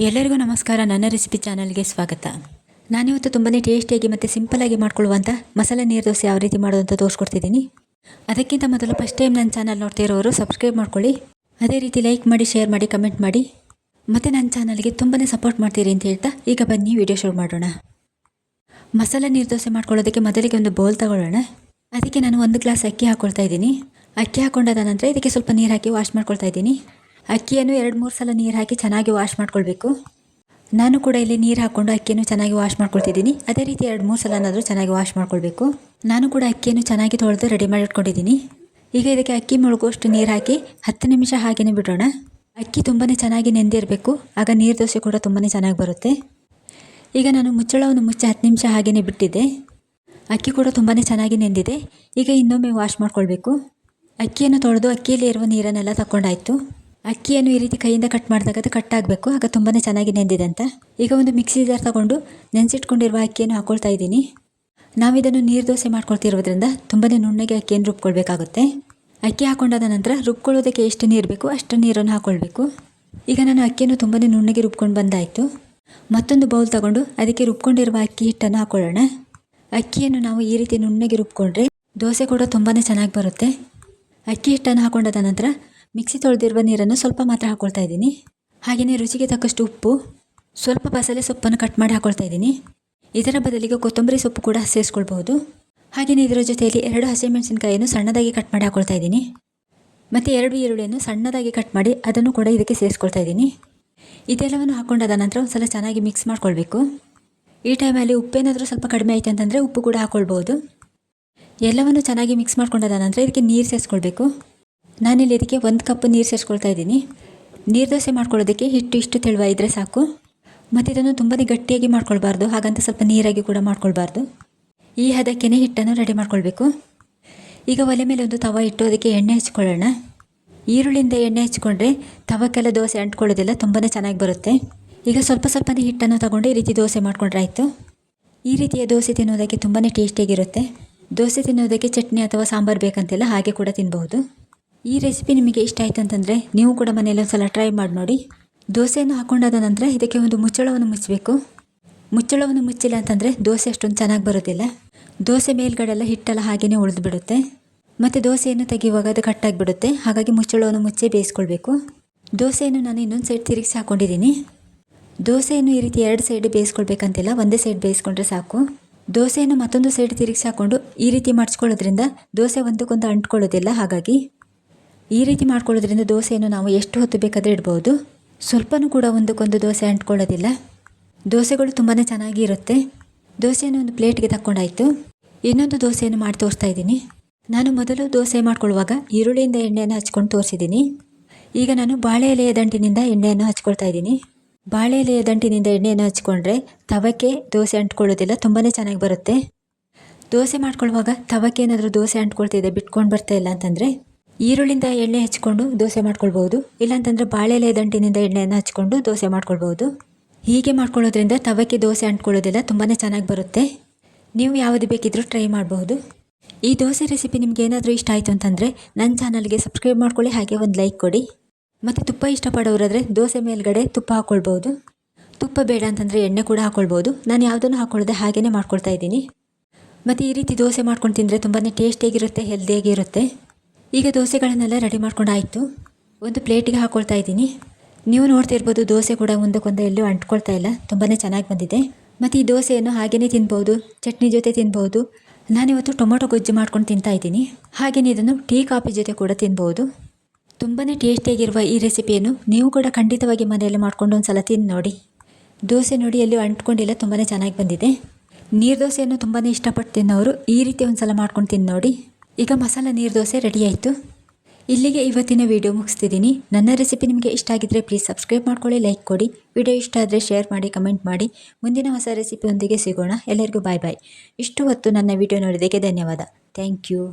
ಎಲ್ಲರಿಗೂ ನಮಸ್ಕಾರ. ನನ್ನ ರೆಸಿಪಿ ಚಾನಲ್ಗೆ ಸ್ವಾಗತ. ನಾನಿವತ್ತು ತುಂಬಾ ಟೇಸ್ಟಿಯಾಗಿ ಮತ್ತು ಸಿಂಪಲಾಗಿ ಮಾಡ್ಕೊಳ್ಳುವಂಥ ಮಸಾಲೆ ನೀರು ದೋಸೆ ಯಾವ ರೀತಿ ಮಾಡೋದು ಅಂತ ತೋರಿಸ್ಕೊಡ್ತಿದ್ದೀನಿ. ಅದಕ್ಕಿಂತ ಮೊದಲು ಫಸ್ಟ್ ಟೈಮ್ ನನ್ನ ಚಾನಲ್ ನೋಡ್ತಾ ಇರೋರು ಸಬ್ಸ್ಕ್ರೈಬ್ ಮಾಡ್ಕೊಳ್ಳಿ. ಅದೇ ರೀತಿ ಲೈಕ್ ಮಾಡಿ, ಶೇರ್ ಮಾಡಿ, ಕಮೆಂಟ್ ಮಾಡಿ ಮತ್ತು ನನ್ನ ಚಾನಲ್ಗೆ ತುಂಬಾ ಸಪೋರ್ಟ್ ಮಾಡ್ತೀರಿ ಅಂತ ಹೇಳ್ತಾ ಈಗ ಬನ್ನಿ ವಿಡಿಯೋ ಶುರು ಮಾಡೋಣ. ಮಸಾಲೆ ನೀರು ದೋಸೆ ಮಾಡ್ಕೊಳ್ಳೋದಕ್ಕೆ ಮೊದಲಿಗೆ ಒಂದು ಬೌಲ್ ತಗೊಳ್ಳೋಣ. ಅದಕ್ಕೆ ನಾನು 1 ಗ್ಲಾಸ್ ಅಕ್ಕಿ ಹಾಕ್ಕೊಳ್ತಾ ಇದ್ದೀನಿ. ಅಕ್ಕಿ ಹಾಕ್ಕೊಂಡಾದ ನಂತರ ಇದಕ್ಕೆ ಸ್ವಲ್ಪ ನೀರು ಹಾಕಿ ವಾಶ್ ಮಾಡ್ಕೊಳ್ತಾ ಇದ್ದೀನಿ. ಅಕ್ಕಿಯನ್ನು 2-3 ಸಲ ನೀರು ಹಾಕಿ ಚೆನ್ನಾಗಿ ವಾಶ್ ಮಾಡ್ಕೊಳ್ಬೇಕು. ನಾನು ಕೂಡ ಇಲ್ಲಿ ನೀರು ಹಾಕ್ಕೊಂಡು ಅಕ್ಕಿಯನ್ನು ಚೆನ್ನಾಗಿ ವಾಶ್ ಮಾಡ್ಕೊಳ್ತಿದ್ದೀನಿ. ಅದೇ ರೀತಿ 2-3 ಸಲನಾದರೂ ಚೆನ್ನಾಗಿ ವಾಶ್ ಮಾಡ್ಕೊಳ್ಬೇಕು. ನಾನು ಕೂಡ ಅಕ್ಕಿಯನ್ನು ಚೆನ್ನಾಗಿ ತೊಳೆದು ರೆಡಿ ಮಾಡಿಟ್ಕೊಂಡಿದ್ದೀನಿ. ಈಗ ಇದಕ್ಕೆ ಅಕ್ಕಿ ಮುಳುಗುವಷ್ಟು ನೀರು ಹಾಕಿ 10 ನಿಮಿಷ ಹಾಗೆಯೇ ಬಿಡೋಣ. ಅಕ್ಕಿ ತುಂಬಾ ಚೆನ್ನಾಗಿ ನೆಂದಿರಬೇಕು, ಆಗ ನೀರು ದೋಸೆ ಕೂಡ ತುಂಬಾ ಚೆನ್ನಾಗಿ ಬರುತ್ತೆ. ಈಗ ನಾನು ಮುಚ್ಚಳವನ್ನು ಮುಚ್ಚಿ 10 ನಿಮಿಷ ಹಾಗೆಯೇ ಬಿಟ್ಟಿದ್ದೆ. ಅಕ್ಕಿ ಕೂಡ ತುಂಬಾ ಚೆನ್ನಾಗಿ ನೆಂದಿದೆ. ಈಗ ಇನ್ನೊಮ್ಮೆ ವಾಶ್ ಮಾಡ್ಕೊಳ್ಬೇಕು. ಅಕ್ಕಿಯನ್ನು ತೊಳೆದು ಅಕ್ಕಿಯಲ್ಲಿ ಇರುವ ನೀರನ್ನೆಲ್ಲ ತಗೊಂಡಾಯಿತು. ಅಕ್ಕಿಯನ್ನು ಈ ರೀತಿ ಕೈಯಿಂದ ಕಟ್ ಮಾಡಿದಾಗ ಅದು ಕಟ್ ಆಗಬೇಕು, ಆಗ ತುಂಬಾ ಚೆನ್ನಾಗಿ ನೆಂದಿದೆ ಅಂತ. ಈಗ ಒಂದು ಮಿಕ್ಸಿ ಜಾರ್ ತಗೊಂಡು ನೆನೆಸಿಟ್ಕೊಂಡಿರುವ ಅಕ್ಕಿಯನ್ನು ಹಾಕ್ಕೊಳ್ತಾ ಇದ್ದೀನಿ. ನಾವಿದನ್ನು ನೀರು ದೋಸೆ ಮಾಡ್ಕೊಳ್ತಿರೋದ್ರಿಂದ ತುಂಬಾ ನುಣ್ಣಗೆ ಅಕ್ಕಿಯನ್ನು ರುಬ್ಕೊಳ್ಬೇಕಾಗುತ್ತೆ. ಅಕ್ಕಿ ಹಾಕ್ಕೊಂಡಾದ ನಂತರ ರುಬ್ಕೊಳ್ಳೋದಕ್ಕೆ ಎಷ್ಟು ನೀರು ಬೇಕು ಅಷ್ಟು ನೀರನ್ನು ಹಾಕ್ಕೊಳ್ಬೇಕು. ಈಗ ನಾನು ಅಕ್ಕಿಯನ್ನು ತುಂಬಾ ನುಣ್ಣಗೆ ರುಬ್ಕೊಂಡು ಬಂದಾಯಿತು. ಮತ್ತೊಂದು ಬೌಲ್ ತಗೊಂಡು ಅದಕ್ಕೆ ರುಬ್ಕೊಂಡಿರುವ ಅಕ್ಕಿ ಹಿಟ್ಟನ್ನು ಹಾಕ್ಕೊಳ್ಳೋಣ. ಅಕ್ಕಿಯನ್ನು ನಾವು ಈ ರೀತಿ ನುಣ್ಣಗೆ ರುಬ್ಕೊಂಡ್ರೆ ದೋಸೆ ಕೂಡ ತುಂಬಾ ಚೆನ್ನಾಗಿ ಬರುತ್ತೆ. ಅಕ್ಕಿ ಹಿಟ್ಟನ್ನು ಹಾಕ್ಕೊಂಡಾದ ನಂತರ ಮಿಕ್ಸಿ ತೊಳೆದಿರುವ ನೀರನ್ನು ಸ್ವಲ್ಪ ಮಾತ್ರ ಹಾಕ್ಕೊಳ್ತಾ ಇದ್ದೀನಿ. ಹಾಗೆಯೇ ರುಚಿಗೆ ತಕ್ಕಷ್ಟು ಉಪ್ಪು, ಸ್ವಲ್ಪ ಬಸಳೆ ಸೊಪ್ಪನ್ನು ಕಟ್ ಮಾಡಿ ಹಾಕ್ಕೊಳ್ತಾ ಇದ್ದೀನಿ. ಇದರ ಬದಲಿಗೆ ಕೊತ್ತಂಬರಿ ಸೊಪ್ಪು ಕೂಡ ಸೇರಿಸ್ಕೊಳ್ಬಹುದು. ಹಾಗೆಯೇ ಇದರ ಜೊತೆಯಲ್ಲಿ 2 ಹಸಿಮೆಣಸಿನಕಾಯಿಯನ್ನು ಸಣ್ಣದಾಗಿ ಕಟ್ ಮಾಡಿ ಹಾಕ್ಕೊಳ್ತಾ ಇದ್ದೀನಿ. ಮತ್ತು 2 ಈರುಳ್ಳಿಯನ್ನು ಸಣ್ಣದಾಗಿ ಕಟ್ ಮಾಡಿ ಅದನ್ನು ಕೂಡ ಇದಕ್ಕೆ ಸೇರಿಸ್ಕೊಳ್ತಾ ಇದ್ದೀನಿ. ಇದೆಲ್ಲವನ್ನು ಹಾಕ್ಕೊಂಡಾದ ನಂತರ ಒಂದು ಸಲ ಚೆನ್ನಾಗಿ ಮಿಕ್ಸ್ ಮಾಡ್ಕೊಳ್ಬೇಕು. ಈ ಟೈಮಲ್ಲಿ ಉಪ್ಪೇನಾದರೂ ಸ್ವಲ್ಪ ಕಡಿಮೆ ಆಯಿತು ಅಂತಂದರೆ ಉಪ್ಪು ಕೂಡ ಹಾಕ್ಕೊಳ್ಬೋದು. ಎಲ್ಲವನ್ನು ಚೆನ್ನಾಗಿ ಮಿಕ್ಸ್ ಮಾಡ್ಕೊಂಡಾದ ನಂತರ ಇದಕ್ಕೆ ನೀರು ಸೇರಿಸ್ಕೊಳ್ಬೇಕು. ನಾನಿಲ್ಲಿ ಇದಕ್ಕೆ 1 ಕಪ್ ನೀರು ಸೇರಿಸ್ಕೊಳ್ತಾ ಇದ್ದೀನಿ. ನೀರು ದೋಸೆ ಮಾಡ್ಕೊಳ್ಳೋದಕ್ಕೆ ಹಿಟ್ಟು ಇಷ್ಟು ತೆಳುವ ಇದ್ದರೆ ಸಾಕು. ಮತ್ತು ಇದನ್ನು ತುಂಬಾ ಗಟ್ಟಿಯಾಗಿ ಮಾಡ್ಕೊಳ್ಬಾರ್ದು, ಹಾಗಂತ ಸ್ವಲ್ಪ ನೀರಾಗಿ ಕೂಡ ಮಾಡ್ಕೊಳ್ಬಾರ್ದು. ಈ ಹದಕ್ಕೇ ಹಿಟ್ಟನ್ನು ರೆಡಿ ಮಾಡ್ಕೊಳ್ಬೇಕು. ಈಗ ಒಲೆ ಮೇಲೆ ಒಂದು ತವ ಇಟ್ಟು ಅದಕ್ಕೆ ಎಣ್ಣೆ ಹಚ್ಕೊಳ್ಳೋಣ. ಈರುಳ್ಳಿಯಿಂದ ಎಣ್ಣೆ ಹಚ್ಕೊಂಡ್ರೆ ತವಕ್ಕೆಲ್ಲ ದೋಸೆ ಅಂಟ್ಕೊಳ್ಳೋದಿಲ್ಲ, ತುಂಬಾ ಚೆನ್ನಾಗಿ ಬರುತ್ತೆ. ಈಗ ಸ್ವಲ್ಪ ಸ್ವಲ್ಪನೇ ಹಿಟ್ಟನ್ನು ತಗೊಂಡು ಈ ರೀತಿ ದೋಸೆ ಮಾಡ್ಕೊಂಡ್ರೆ ಆಯಿತು. ಈ ರೀತಿಯ ದೋಸೆ ತಿನ್ನೋದಕ್ಕೆ ತುಂಬಾ ಟೇಸ್ಟಿಯಾಗಿರುತ್ತೆ. ದೋಸೆ ತಿನ್ನೋದಕ್ಕೆ ಚಟ್ನಿ ಅಥವಾ ಸಾಂಬಾರು ಬೇಕಂತಿಲ್ಲ, ಹಾಗೆ ಕೂಡ ತಿನ್ಬಹುದು. ಈ ರೆಸಿಪಿ ನಿಮಗೆ ಇಷ್ಟ ಆಯಿತು ಅಂತಂದರೆ ನೀವು ಕೂಡ ಮನೆಯಲ್ಲಿ ಒಂದು ಸಲ ಟ್ರೈ ಮಾಡಿ ನೋಡಿ. ದೋಸೆಯನ್ನು ಹಾಕ್ಕೊಂಡಾದ ನಂತರ ಇದಕ್ಕೆ ಒಂದು ಮುಚ್ಚಳವನ್ನು ಮುಚ್ಚಬೇಕು. ಮುಚ್ಚಳವನ್ನು ಮುಚ್ಚಿಲ್ಲ ಅಂತಂದರೆ ದೋಸೆ ಅಷ್ಟೊಂದು ಚೆನ್ನಾಗಿ ಬರೋದಿಲ್ಲ. ದೋಸೆ ಮೇಲ್ಗಡೆ ಎಲ್ಲ ಹಿಟ್ಟೆಲ್ಲ ಹಾಗೆಯೇ ಉಳಿದು ಬಿಡುತ್ತೆ. ಮತ್ತು ದೋಸೆಯನ್ನು ತೆಗೆಯುವಾಗ ಅದು ಕಟ್ಟಾಗಿಬಿಡುತ್ತೆ. ಹಾಗಾಗಿ ಮುಚ್ಚಳವನ್ನು ಮುಚ್ಚಿ ಬೇಯಿಸ್ಕೊಳ್ಬೇಕು. ದೋಸೆಯನ್ನು ನಾನು ಇನ್ನೊಂದು ಸೈಡ್ ತಿರುಗಿಸಿ ಹಾಕ್ಕೊಂಡಿದ್ದೀನಿ. ದೋಸೆಯನ್ನು ಈ ರೀತಿ 2 ಸೈಡ್ ಬೇಯಿಸ್ಕೊಳ್ಬೇಕಂತಿಲ್ಲ, ಒಂದೇ ಸೈಡ್ ಬೇಯಿಸ್ಕೊಂಡ್ರೆ ಸಾಕು. ದೋಸೆಯನ್ನು ಮತ್ತೊಂದು ಸೈಡ್ ತಿರುಗಿಸಿ ಹಾಕ್ಕೊಂಡು ಈ ರೀತಿ ಮಾಡಿಸ್ಕೊಳ್ಳೋದ್ರಿಂದ ದೋಸೆ ಒಂದಕ್ಕೊಂದು ಅಂಟ್ಕೊಳ್ಳೋದಿಲ್ಲ. ಹಾಗಾಗಿ ಈ ರೀತಿ ಮಾಡ್ಕೊಳ್ಳೋದ್ರಿಂದ ದೋಸೆಯನ್ನು ನಾವು ಎಷ್ಟು ಹೊತ್ತು ಬೇಕಾದರೆ ಇಡ್ಬೋದು. ಸ್ವಲ್ಪನೂ ಕೂಡ ಒಂದಕ್ಕೊಂದು ದೋಸೆ ಅಂಟ್ಕೊಳ್ಳೋದಿಲ್ಲ. ದೋಸೆಗಳು ತುಂಬಾ ಚೆನ್ನಾಗಿ ಇರುತ್ತೆ. ದೋಸೆಯನ್ನು ಒಂದು ಪ್ಲೇಟ್ಗೆ ತಗೊಂಡಾಯಿತು. ಇನ್ನೊಂದು ದೋಸೆಯನ್ನು ಮಾಡಿ ತೋರಿಸ್ತಾ ಇದ್ದೀನಿ. ನಾನು ಮೊದಲು ದೋಸೆ ಮಾಡ್ಕೊಳ್ಳುವಾಗ ಈರುಳ್ಳಿಯಿಂದ ಎಣ್ಣೆಯನ್ನು ಹಚ್ಕೊಂಡು ತೋರಿಸಿದ್ದೀನಿ. ಈಗ ನಾನು ಬಾಳೆ ಎಲೆಯ ದಂಟಿನಿಂದ ಎಣ್ಣೆಯನ್ನು ಹಚ್ಕೊಳ್ತಾ ಇದ್ದೀನಿ. ಬಾಳೆ ಎಲೆಯ ದಂಟಿನಿಂದ ಎಣ್ಣೆಯನ್ನು ಹಚ್ಕೊಂಡ್ರೆ ತವಕ್ಕೆ ದೋಸೆ ಅಂಟ್ಕೊಳ್ಳೋದಿಲ್ಲ, ತುಂಬಾ ಚೆನ್ನಾಗಿ ಬರುತ್ತೆ. ದೋಸೆ ಮಾಡ್ಕೊಳ್ಳುವಾಗ ತವಕ್ಕೆ ಏನಾದರೂ ದೋಸೆ ಅಂಟ್ಕೊಳ್ತಿದೆ, ಬಿಟ್ಕೊಂಡು ಬರ್ತಾ ಇಲ್ಲ ಅಂತಂದರೆ ಈರುಳ್ಳಿಂದ ಎಣ್ಣೆ ಹಚ್ಕೊಂಡು ದೋಸೆ ಮಾಡ್ಕೊಳ್ಬೋದು. ಇಲ್ಲಾಂತಂದರೆ ಬಾಳೆ ಎಲೆಯ ದಂಟಿನಿಂದ ಎಣ್ಣೆಯನ್ನು ಹಚ್ಕೊಂಡು ದೋಸೆ ಮಾಡ್ಕೊಳ್ಬೋದು. ಹೀಗೆ ಮಾಡ್ಕೊಳ್ಳೋದ್ರಿಂದ ತವಕ್ಕೆ ದೋಸೆ ಅಂಟ್ಕೊಳ್ಳೋದಿಲ್ಲ, ತುಂಬಾ ಚೆನ್ನಾಗಿ ಬರುತ್ತೆ. ನೀವು ಯಾವುದು ಬೇಕಿದ್ರೂ ಟ್ರೈ ಮಾಡಬಹುದು. ಈ ದೋಸೆ ರೆಸಿಪಿ ನಿಮ್ಗೆ ಏನಾದರೂ ಇಷ್ಟ ಆಯಿತು ಅಂತಂದರೆ ನನ್ನ ಚಾನಲ್ಗೆ ಸಬ್ಸ್ಕ್ರೈಬ್ ಮಾಡ್ಕೊಳ್ಳಿ, ಹಾಗೆ ಒಂದು ಲೈಕ್ ಕೊಡಿ. ಮತ್ತು ತುಪ್ಪ ಇಷ್ಟಪಡೋರಾದರೆ ದೋಸೆ ಮೇಲ್ಗಡೆ ತುಪ್ಪ ಹಾಕ್ಕೊಳ್ಬೋದು. ತುಪ್ಪ ಬೇಡ ಅಂತಂದರೆ ಎಣ್ಣೆ ಕೂಡ ಹಾಕ್ಕೊಳ್ಬೋದು. ನಾನು ಯಾವುದನ್ನು ಹಾಕ್ಕೊಳ್ಳದೆ ಹಾಗೆಯೇ ಮಾಡ್ಕೊಳ್ತಾ ಇದ್ದೀನಿ. ಮತ್ತು ಈ ರೀತಿ ದೋಸೆ ಮಾಡ್ಕೊಂಡು ತಿಂದರೆ ತುಂಬಾ ಟೇಸ್ಟಿಯಾಗಿರುತ್ತೆ, ಹೆಲ್ದಿಯಾಗಿರುತ್ತೆ. ಈಗ ದೋಸೆಗಳನ್ನೆಲ್ಲ ರೆಡಿ ಮಾಡ್ಕೊಂಡು ಆಯಿತು. ಒಂದು ಪ್ಲೇಟಿಗೆ ಹಾಕ್ಕೊಳ್ತಾ ಇದ್ದೀನಿ. ನೀವು ನೋಡ್ತಿರ್ಬೋದು ದೋಸೆ ಕೂಡ ಒಂದಕ್ಕೊಂದು ಎಲ್ಲೂ ಅಂಟ್ಕೊಳ್ತಾ ಇಲ್ಲ, ತುಂಬಾ ಚೆನ್ನಾಗಿ ಬಂದಿದೆ. ಮತ್ತು ಈ ದೋಸೆಯನ್ನು ಹಾಗೆಯೇ ತಿನ್ಬೋದು, ಚಟ್ನಿ ಜೊತೆ ತಿನ್ಬೋದು. ನಾನಿವತ್ತು ಟೊಮೊಟೊ ಗೊಜ್ಜು ಮಾಡ್ಕೊಂಡು ತಿಂತಾ ಇದ್ದೀನಿ. ಹಾಗೆಯೇ ಇದನ್ನು ಟೀ ಕಾಫಿ ಜೊತೆ ಕೂಡ ತಿನ್ಬೋದು. ತುಂಬಾ ಟೇಸ್ಟಿಯಾಗಿರುವ ಈ ರೆಸಿಪಿಯನ್ನು ನೀವು ಕೂಡ ಖಂಡಿತವಾಗಿ ಮನೆಯಲ್ಲಿ ಮಾಡ್ಕೊಂಡು ಒಂದು ಸಲ ತಿಂದು ನೋಡಿ. ದೋಸೆ ನೋಡಿ ಎಲ್ಲೂ ಅಂಟ್ಕೊಂಡಿಲ್ಲ, ತುಂಬಾ ಚೆನ್ನಾಗಿ ಬಂದಿದೆ. ನೀರು ದೋಸೆಯನ್ನು ತುಂಬಾ ಇಷ್ಟಪಟ್ಟು ತಿನ್ನೋರು ಈ ರೀತಿ ಒಂದು ಸಲ ಮಾಡ್ಕೊಂಡು ತಿಂದು ನೋಡಿ. ಈಗ ಮಸಾಲ ನೀರು ದೋಸೆ ರೆಡಿ ಆಯಿತು. ಇಲ್ಲಿಗೆ ಇವತ್ತಿನ ವಿಡಿಯೋ ಮುಗಿಸ್ತಿದ್ದೀನಿ. ನನ್ನ ರೆಸಿಪಿ ನಿಮಗೆ ಇಷ್ಟ ಆಗಿದ್ದರೆ ಪ್ಲೀಸ್ ಸಬ್ಸ್ಕ್ರೈಬ್ ಮಾಡ್ಕೊಳ್ಳಿ, ಲೈಕ್ ಕೊಡಿ. ವಿಡಿಯೋ ಇಷ್ಟ ಆದರೆ ಶೇರ್ ಮಾಡಿ, ಕಮೆಂಟ್ ಮಾಡಿ. ಮುಂದಿನ ಹೊಸ ರೆಸಿಪಿಯೊಂದಿಗೆ ಸಿಗೋಣ. ಎಲ್ಲರಿಗೂ ಬಾಯ್ ಬಾಯ್. ಇಷ್ಟು ಹೊತ್ತು ನನ್ನ ವಿಡಿಯೋ ನೋಡಿದ್ದಕ್ಕೆ ಧನ್ಯವಾದ. Thank you.